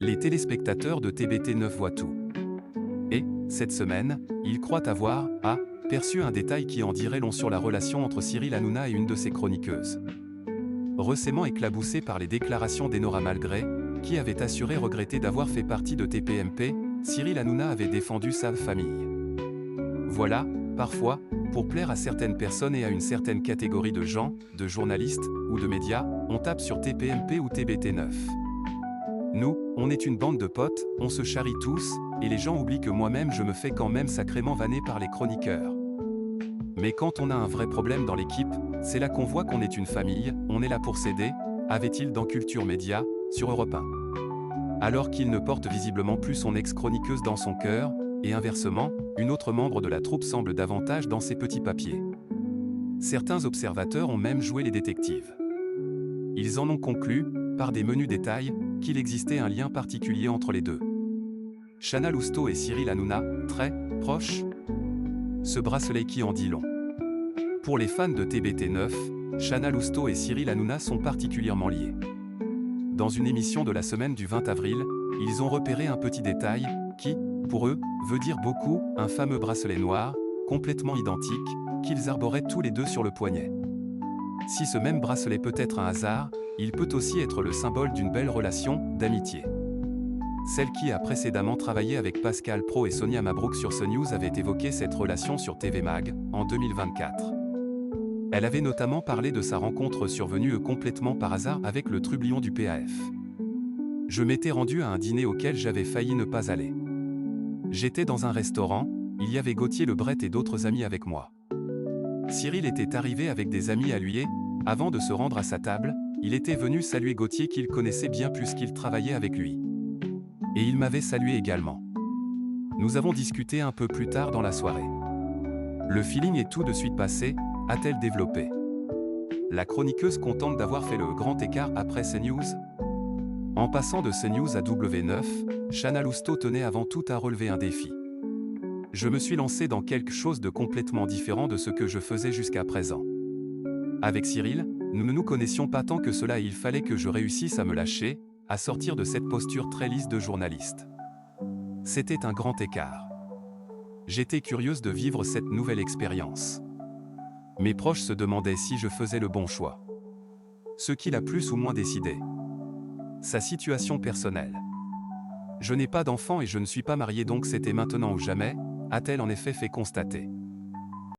Les téléspectateurs de TBT9 voient tout. Et, cette semaine, ils croient avoir, perçu un détail qui en dirait long sur la relation entre Cyril Hanouna et une de ses chroniqueuses. Récemment éclaboussé par les déclarations d'Enora Malgré, qui avait assuré regretter d'avoir fait partie de TPMP, Cyril Hanouna avait défendu sa famille. Voilà, parfois, pour plaire à certaines personnes et à une certaine catégorie de gens, de journalistes, ou de médias, on tape sur TPMP ou TBT9. Nous, on est une bande de potes, on se charrie tous, et les gens oublient que moi-même je me fais quand même sacrément vanner par les chroniqueurs. Mais quand on a un vrai problème dans l'équipe, c'est là qu'on voit qu'on est une famille, on est là pour s'aider, avait-il dans Culture Média, sur Europe 1. Alors qu'il ne porte visiblement plus son ex-chroniqueuse dans son cœur, et inversement, une autre membre de la troupe semble davantage dans ses petits papiers. Certains observateurs ont même joué les détectives. Ils en ont conclu, par des menus détails, qu'il existait un lien particulier entre les deux. Chana Lousteau et Cyril Hanouna, très proches. Ce bracelet qui en dit long. Pour les fans de TBT9, Chana Lousteau et Cyril Hanouna sont particulièrement liés. Dans une émission de la semaine du 20 avril, ils ont repéré un petit détail, qui, pour eux, veut dire beaucoup, un fameux bracelet noir, complètement identique, qu'ils arboraient tous les deux sur le poignet. Si ce même bracelet peut être un hasard, il peut aussi être le symbole d'une belle relation, d'amitié. Celle qui a précédemment travaillé avec Pascal Praud et Sonia Mabrouk sur CNews avait évoqué cette relation sur TV Mag, en 2024. Elle avait notamment parlé de sa rencontre survenue complètement par hasard avec le trublion du PAF. Je m'étais rendu à un dîner auquel j'avais failli ne pas aller. J'étais dans un restaurant, il y avait Gauthier Lebret et d'autres amis avec moi. Cyril était arrivé avec des amis à lui et, avant de se rendre à sa table, il était venu saluer Gauthier qu'il connaissait bien puisqu'il travaillait avec lui. Et il m'avait salué également. Nous avons discuté un peu plus tard dans la soirée. Le feeling est tout de suite passé, a-t-elle développé. La chroniqueuse contente d'avoir fait le grand écart après CNews. En passant de CNews à W9, Chana Lousteau tenait avant tout à relever un défi. Je me suis lancé dans quelque chose de complètement différent de ce que je faisais jusqu'à présent. Avec Cyril, nous ne nous connaissions pas tant que cela et il fallait que je réussisse à me lâcher, à sortir de cette posture très lisse de journaliste. C'était un grand écart. J'étais curieuse de vivre cette nouvelle expérience. Mes proches se demandaient si je faisais le bon choix. Ce qui l'a plus ou moins décidé. Sa situation personnelle. Je n'ai pas d'enfant et je ne suis pas mariée donc c'était maintenant ou jamais, a-t-elle en effet fait constater.